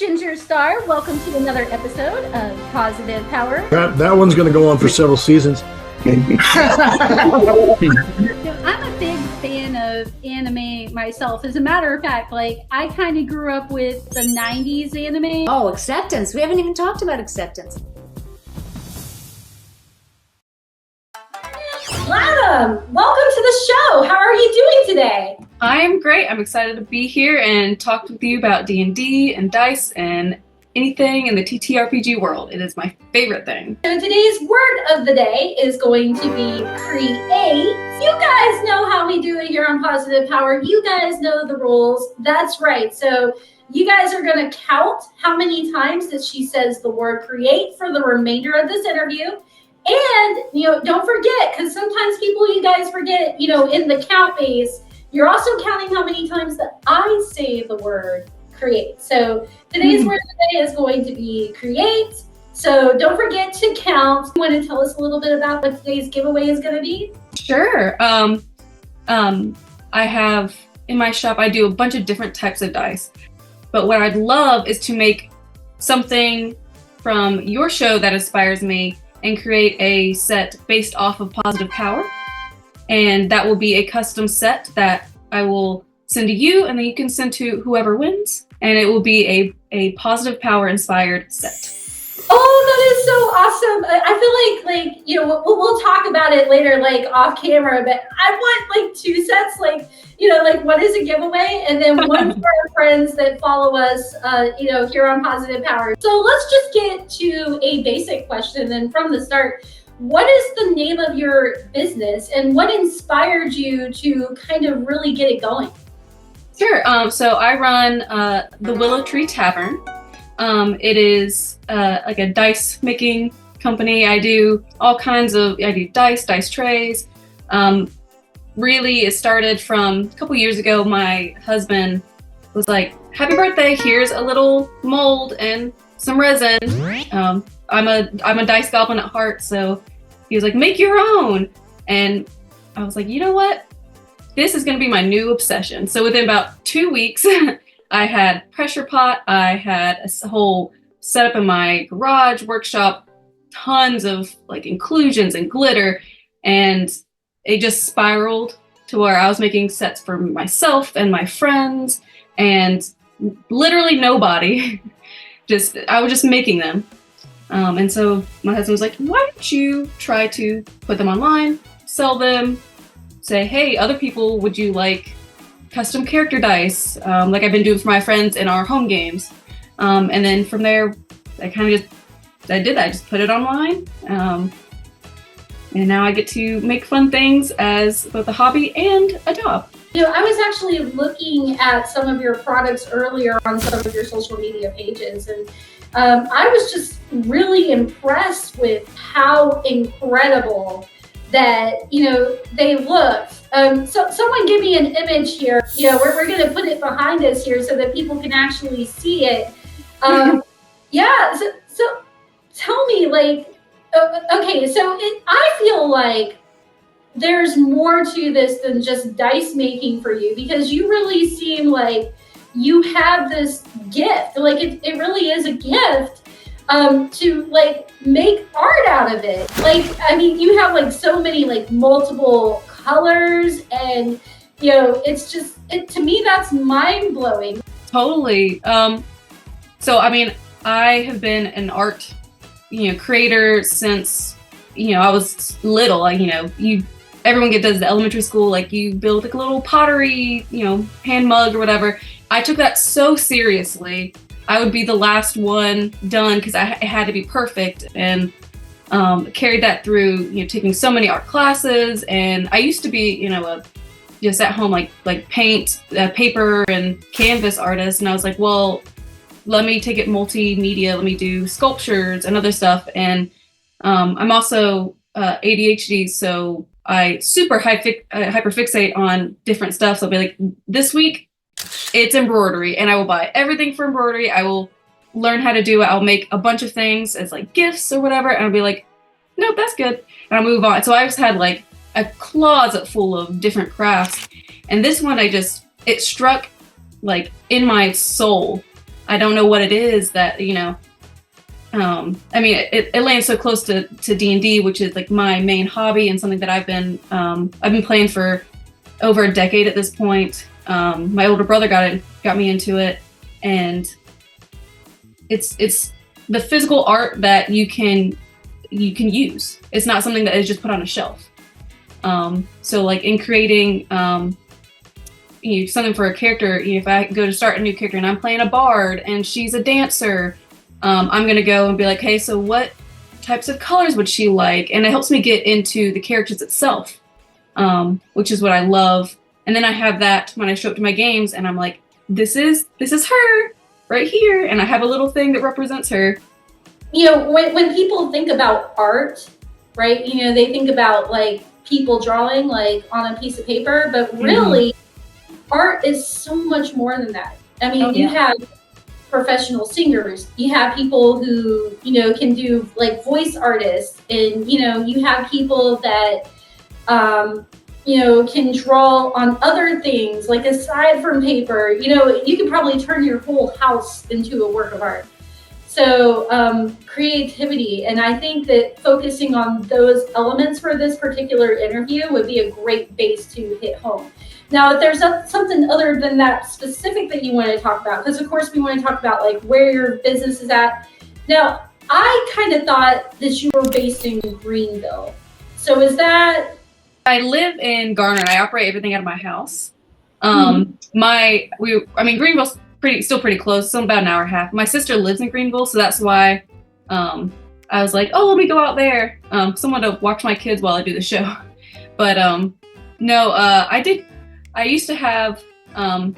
Ginger Star. Welcome to another episode of Positive Power. That one's going to go on for several seasons. I'm a big fan of anime myself. As a matter of fact, I kind of grew up with the 90s anime. Oh, acceptance. We haven't even talked about acceptance. Lavan, welcome to the show. How are you doing today? I'm great. I'm excited to be here and talk with you about D&D and dice and anything in the TTRPG world. It is my favorite thing. So today's word of the day is going to be create. You guys know how we do it here on Positive Power. You guys know the rules. That's right. So you guys are going to count how many times that she says the word create for the remainder of this interview. And, don't forget, because sometimes you guys forget, in the count base, you're also counting how many times that I say the word create. So today's word of the day is going to be create. So don't forget to count. You want to tell us a little bit about what today's giveaway is going to be? Sure. I have, in my shop, I do a bunch of different types of dice. But what I'd love is to make something from your show that inspires me and create a set based off of Positive Power. And that will be a custom set that I will send to you, and then you can send to whoever wins. And it will be a Positive Power inspired set. Oh, that is so awesome. I feel like we'll talk about it later, off camera, but I want two sets, one is a giveaway and then one for our friends that follow us, here on Positive Power. So let's just get to a basic question then from the start. What is the name of your business and what inspired you to kind of really get it going? Sure. So I run the Willow Tavern. It is like a dice making company. I do all kinds of, dice trays. Really, it started from a couple years ago. My husband was like, happy birthday, here's a little mold and some resin. I'm a dice goblin at heart, so he was like, make your own. And I was like, you know what? This is going to be my new obsession. So within about 2 weeks, I had pressure pot. I had a whole setup in my garage workshop, tons of inclusions and glitter, and it just spiraled to where I was making sets for myself and my friends and literally nobody. I was just making them. And so my husband was like, why don't you try to put them online, sell them, say, hey, other people, would you like custom character dice, like I've been doing for my friends in our home games. And then from there, I did that. I just put it online. And now I get to make fun things as both a hobby and a job. I was actually looking at some of your products earlier on some of your social media pages, and I was just really impressed with how incredible that, they look. So someone give me an image here. We're going to put it behind us here so that people can actually see it. Yeah. So tell me, okay, so I feel like there's more to this than just dice making for you, because you really seem like you have this gift. It really is a gift to make art out of it. You have so many multiple colors, and it's just to me that's mind blowing. Totally. So I have been an art creator since I was little. Everyone does the elementary school, you build a little pottery hand mug or whatever. I took that so seriously. I would be the last one done because it had to be perfect, and carried that through taking so many art classes. And I used to be just at home paint, paper and canvas artist, and I was like, well, let me take it multimedia. Let me do sculptures and other stuff. And I'm also ADHD, so I super hyperfixate on different stuff. So I'll be like, this week it's embroidery, and I will buy everything for embroidery. I will learn how to do it. I'll make a bunch of things as gifts or whatever, and I'll be like, nope, that's good, and I'll move on. So I just had a closet full of different crafts, and this one it struck in my soul. I don't know what it is that, I mean, it lands so close to D&D, which is like my main hobby and something that I've been playing for over a decade at this point. My older brother got me into it, and it's the physical art that you can use. It's not something that is just put on a shelf. So like in creating something for a character, if I go to start a new character and I'm playing a bard and she's a dancer, I'm gonna go and be like, hey, so what types of colors would she like? And it helps me get into the characters itself, which is what I love. And then I have that when I show up to my games, and I'm like, this is her right here, and I have a little thing that represents her. When people think about art, right? They think about like people drawing like on a piece of paper, but really, art is so much more than that. I mean, you have professional singers, you have people who can do like voice artists, and you have people that can draw on other things like aside from paper. You could probably turn your whole house into a work of art. So creativity, and I think that focusing on those elements for this particular interview would be a great base to hit home. Now, if there's something other than that specific that you want to talk about, because of course we want to talk about like where your business is at. Now, I kind of thought that you were based in Greenville. So is that? I live in Garner, and I operate everything out of my house. Greenville's still pretty close, so about an hour and a half. My sister lives in Greenville, so that's why I was like, oh, let me go out there. Someone to watch my kids while I do the show. But I used to have, I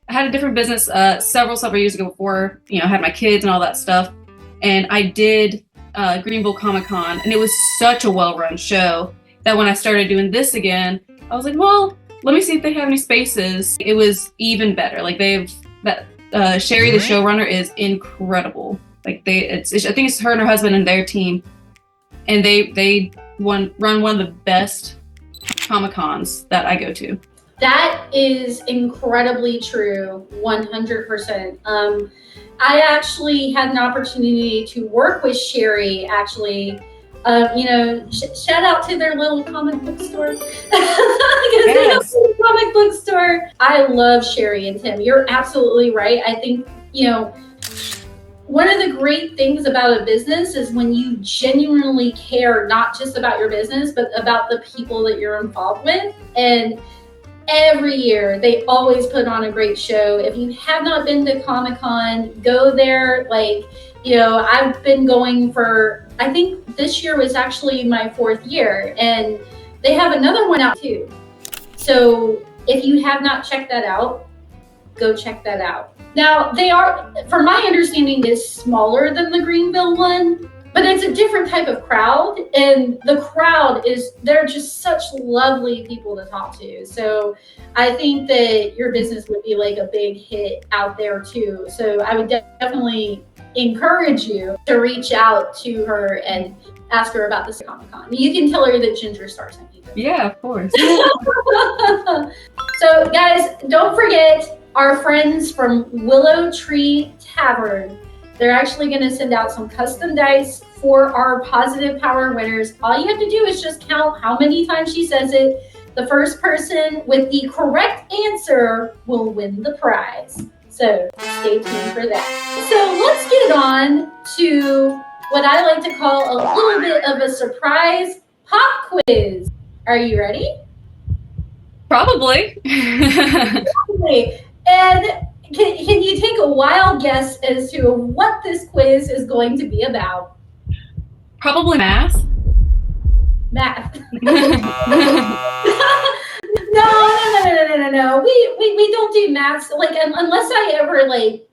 had a different business several years ago before, I had my kids and all that stuff. And I did Greenville Comic Con, and it was such a well-run show that when I started doing this again, I was like, well, let me see if they have any spaces. It was even better. Like Sherry, the showrunner, is incredible. Like I think it's her and her husband and their team, and they run one of the best Comic Cons that I go to. That is incredibly true, 100%. I actually had an opportunity to work with Sherry, actually. Shout out to their little comic book store. Because they have a comic book store. I love Sherry and Tim. You're absolutely right. I think, one of the great things about a business is when you genuinely care, not just about your business, but about the people that you're involved with. And every year, they always put on a great show. If you have not been to Comic-Con, go there. I've been going for, I think this year was actually my 4th year, and they have another one out too. So if you have not checked that out, go check that out. Now, they are, from my understanding, is smaller than the Greenville one, but it's a different type of crowd, and the crowd they're just such lovely people to talk to. So I think that your business would be like a big hit out there too. So I would definitely encourage you to reach out to her and ask her about this Comic-Con. You can tell her that Ginger Star sent you. Yeah, of course. So guys, don't forget our friends from Willow Tree Tavern. They're actually going to send out some custom dice for our Positive Power winners. All you have to do is just count how many times she says it. The first person with the correct answer will win the prize. So stay tuned for that. So let's get on to what I like to call a little bit of a surprise pop quiz. Are you ready? Probably. Probably. And can you take a wild guess as to what this quiz is going to be about? Probably math. Math. No. We don't do math. Like, unless I ever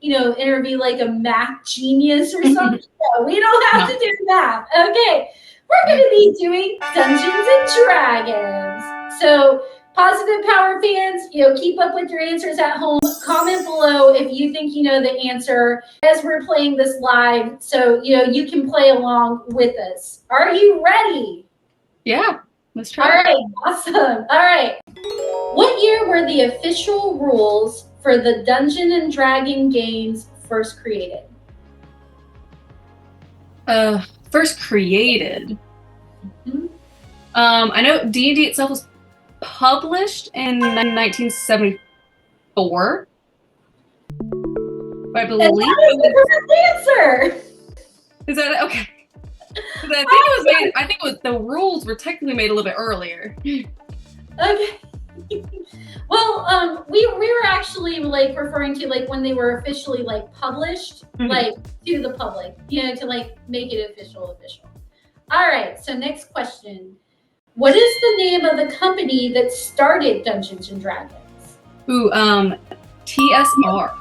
interview like a math genius or something. No, we don't have to do math. Okay. We're going to be doing Dungeons and Dragons. So, Positive Power fans, keep up with your answers at home. Comment below if you think you know the answer as we're playing this live, so you can play along with us. Are you ready? Yeah, let's try. All right, awesome. All right. What year were the official rules for the Dungeon and Dragon games first created? First created. Mhm. I know D&D itself was published in 1974. But I believe And that is the correct answer. Is that okay? 'Cause I think it was the rules were technically made a little bit earlier. Okay. Well, we were actually like referring to like when they were officially like published, like to the public, to like make it official. All right. So next question: what is the name of the company that started Dungeons and Dragons? Ooh, TSR.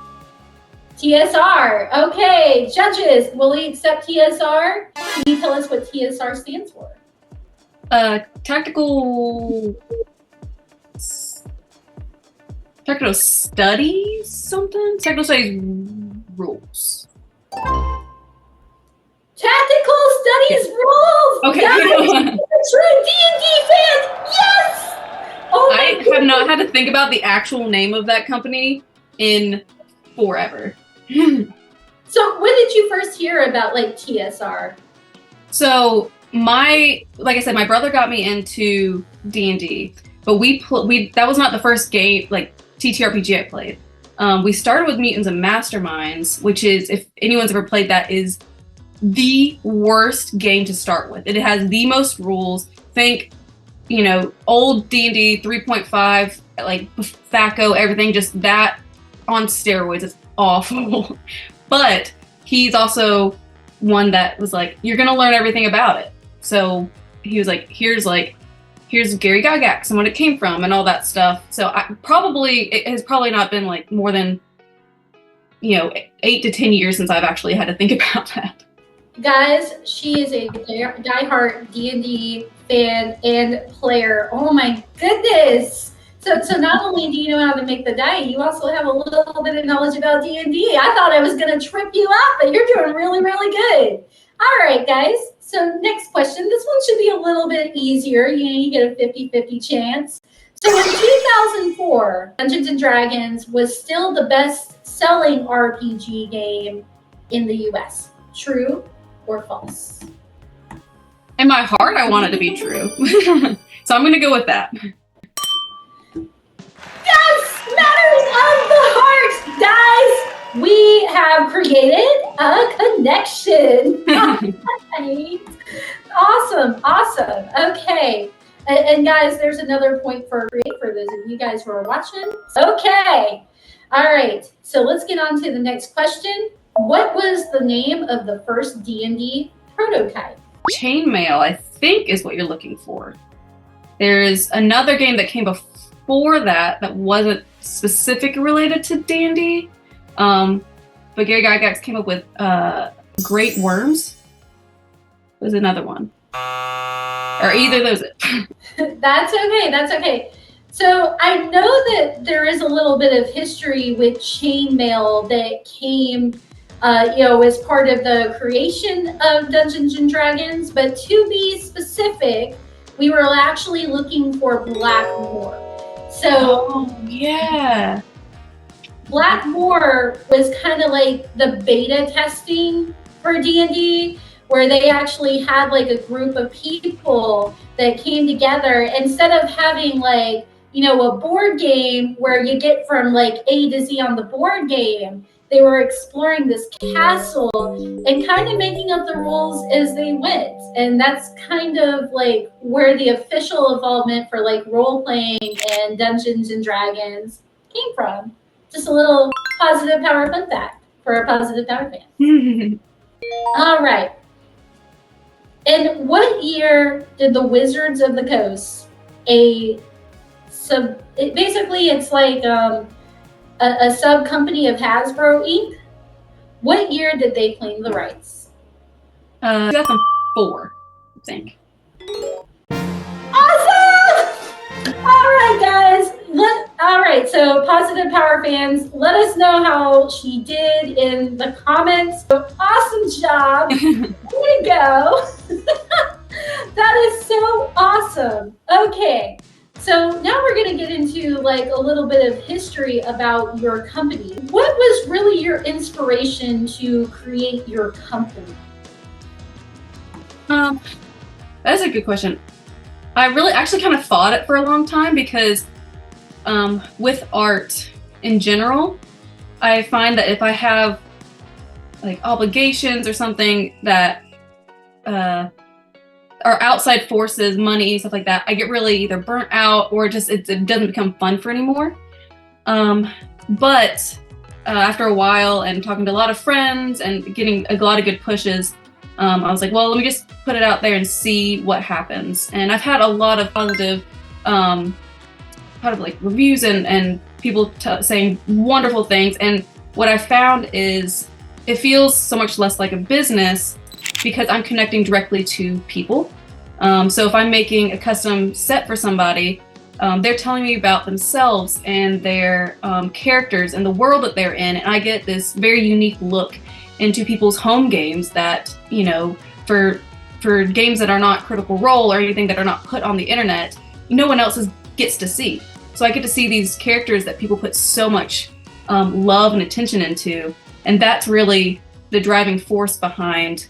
TSR. Okay, judges, will we accept TSR? Can you tell us what TSR stands for? Tactical studies, something? Tactical studies rules. Tactical studies rules. Okay. Yes! True D&D fan. Yes. Oh my I have goodness. not had to think about the actual name of that company in forever. So when did you first hear about like TSR? So like I said, my brother got me into D&D, but we that was not the first game like TTRPG I played. We started with Mutants and Masterminds, which is, if anyone's ever played that, is the worst game to start with. It has the most rules. Think, old D&D 3.5, like THACO, everything, just that on steroids. It's awful. But he's also one that was like, you're gonna learn everything about it. So he was like, here's Gary Gygax and what it came from and all that stuff. So it has probably not been like more than 8 to 10 years since I've actually had to think about that. Guys, she is a diehard D&D fan and player. Oh my goodness. So not only do you know how to make the die, you also have a little bit of knowledge about D&D. I thought I was going to trip you up, but you're doing really, really good. All right, guys. So next question. This one should be a little bit easier. You get a 50-50 chance. So in 2004, Dungeons & Dragons was still the best-selling RPG game in the U.S. True or false? In my heart, I want it to be true. So I'm going to go with that. Yes! Matters of the heart! Guys, we have created a connection. Right? Awesome. Okay. And guys, there's another point for those of you guys who are watching. Okay. All right. So let's get on to the next question. What was the name of the first D&D prototype? Chainmail, I think, is what you're looking for. There's another game that came before that wasn't specifically related to D&D. But Gary Gygax came up with Great Worms was another one. Or either of those. That's okay. So I know that there is a little bit of history with chainmail that came as part of the creation of Dungeons and Dragons, but to be specific, we were actually looking for Blackmore. So yeah. Blackmore was kind of like the beta testing for D&D, where they actually had like a group of people that came together instead of having like, a board game where you get from like A to Z on the board game. They were exploring this castle and kind of making up the rules as they went. And that's kind of like where the official involvement for like role playing and Dungeons and Dragons came from. Just a little positive power fun fact for a positive power fan. All right. In what year did the Wizards of the Coast, it's like a sub company of Hasbro Inc. What year did they claim the rights? 2004, I think. Awesome! All right, guys. All right, so positive power fans, let us know how she did in the comments. Awesome job. There you go. That is so awesome. Okay, So now we're going to get into like a little bit of history about your company. What was really your inspiration to create your company? That's a good question. I really actually kind of fought it for a long time because with art in general, I find that if I have like obligations or something that are outside forces, money, stuff like that, I get really either burnt out or just it doesn't become fun for anymore. But after a while and talking to a lot of friends and getting a lot of good pushes, I was like, well, let me just put it out there and see what happens. And I've had a lot of positive reviews and people saying wonderful things. And what I found is it feels so much less like a business because I'm connecting directly to people. So if I'm making a custom set for somebody, they're telling me about themselves and their characters and the world that they're in. And I get this very unique look into people's home games that, you know, for games that are not Critical Role or anything that are not put on the internet, no one else gets to see. So I get to see these characters that people put so much love and attention into. And that's really the driving force behind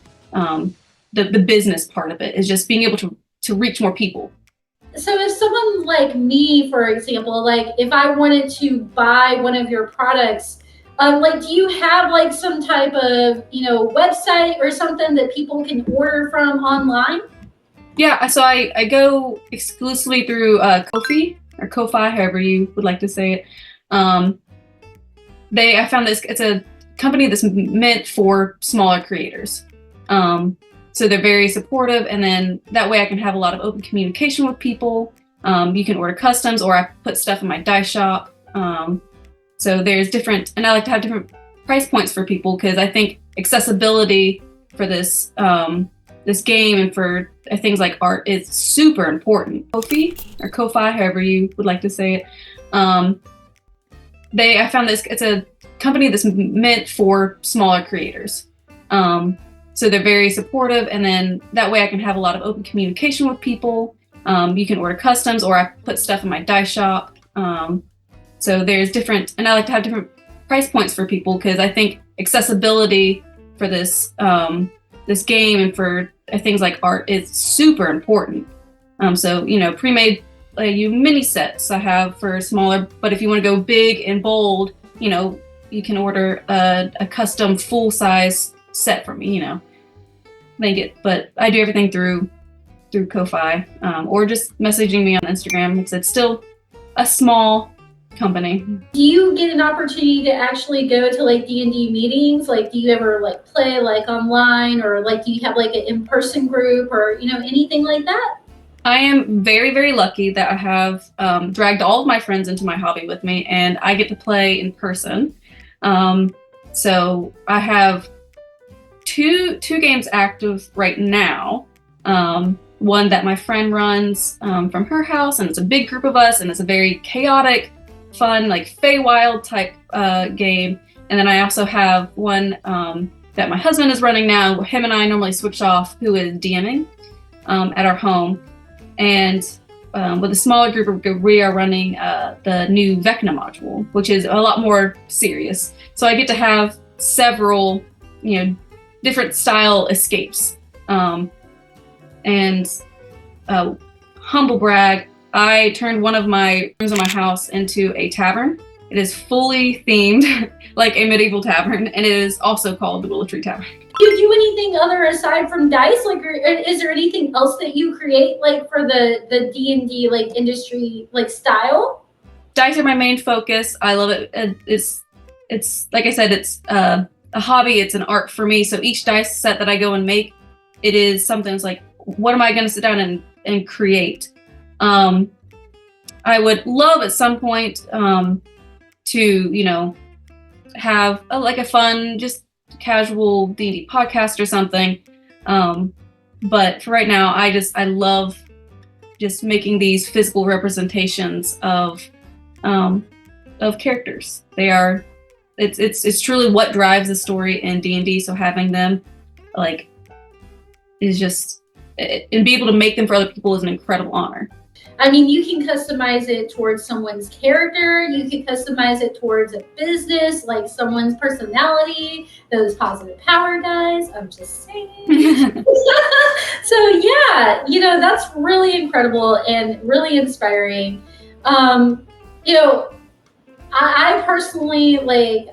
the business part of it, is just being able to reach more people. So if someone like me, for example, like if I wanted to buy one of your products, like do you have like some type of, you know, website or something that people can order from online? Yeah, so I go exclusively through Ko-fi or Ko-fi, however you would like to say it. I found this, it's a company that's meant for smaller creators. So they're very supportive, and then that way I can have a lot of open communication with people. You can order customs, or I put stuff in my dice shop. So there's different, and I like to have different price points for people because I think accessibility for this this game and for things like art is super important. Ko-fi or Ko-fi, however you would like to say it. I found this, it's a company that's meant for smaller creators. So they're very supportive, and then that way I can have a lot of open communication with people. You can order customs, or I put stuff in my dice shop. So there's different, and I like to have different price points for people because I think accessibility for this this game and for things like art is super important. So, you know, pre-made mini sets I have for smaller, but if you want to go big and bold, you know, you can order a custom full-size set for me, you know. But I do everything through Ko-fi, or just messaging me on Instagram. It's still a small company. Do you get an opportunity to actually go to like D&D meetings? Like, do you ever like play like online, or like do you have like an in-person group, or, you know, anything like that? I am very, very lucky that I have dragged all of my friends into my hobby with me, and I get to play in person. So I have two games active right now. One that my friend runs from her house, and it's a big group of us, and it's a very chaotic, fun, like Feywild type game. And then I also have one that my husband is running now. Him and I normally switch off, who is DMing at our home. And with a smaller group, we are running the new Vecna module, which is a lot more serious. So I get to have several, you know, different style escapes. And humble brag, I turned one of my rooms in my house into a tavern. It is fully themed like a medieval tavern, and it is also called the Willow Tavern. Do you do anything other aside from dice? Like, or is there anything else that you create, like for the D&D like industry like style? Dice are my main focus. I love it. It's like I said, it's a hobby. It's an art for me. So each dice set that I go and make, it is something that's like, what am I going to sit down and create? I would love at some point to, you know, have a fun, just casual D&D podcast or something. But for right now, I love just making these physical representations of characters. It's truly what drives the story in D&D. So having them is just, and be able to make them for other people is an incredible honor. I mean, you can customize it towards someone's character. You can customize it towards a business, like someone's personality, those positive power guys. I'm just saying. So yeah, that's really incredible and really inspiring. I personally,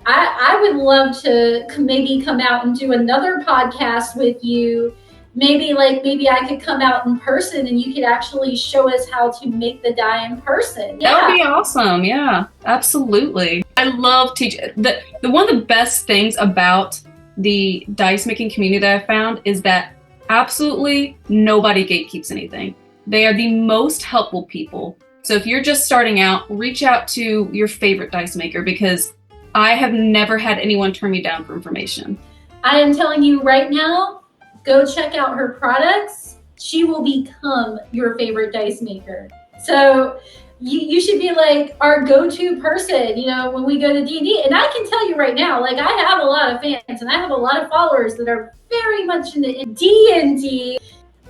I would love to maybe come out and do another podcast with you. Maybe I could come out in person and you could actually show us how to make the dye in person. That would be awesome. Yeah, absolutely. I love teaching. The one of the best things about the dice making community that I found is that absolutely nobody gatekeeps anything. They are the most helpful people. So if you're just starting out, reach out to your favorite dice maker, because I have never had anyone turn me down for information. I am telling you right now, go check out her products. She will become your favorite dice maker. So you should be like our go-to person, when we go to D&D. And I can tell you right now, I have a lot of fans and I have a lot of followers that are very much into D&D.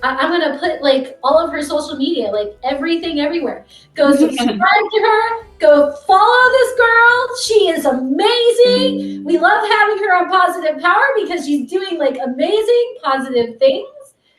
I'm going to put all of her social media, everything everywhere. Go subscribe to her. Go follow this girl. She is amazing. We love having her on Positive Power because she's doing amazing positive things.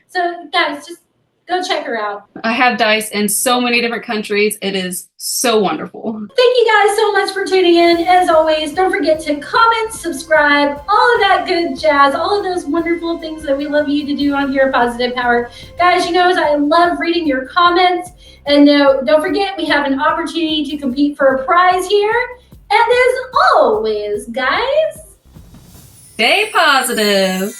So guys, just go check her out. I have dice in so many different countries. It is so wonderful. Thank you guys so much for tuning in. As always, don't forget to comment, subscribe, all of that good jazz, all of those wonderful things that we love you to do on here at Positive Power. Guys, I love reading your comments. And don't forget, we have an opportunity to compete for a prize here. And as always, guys, stay positive.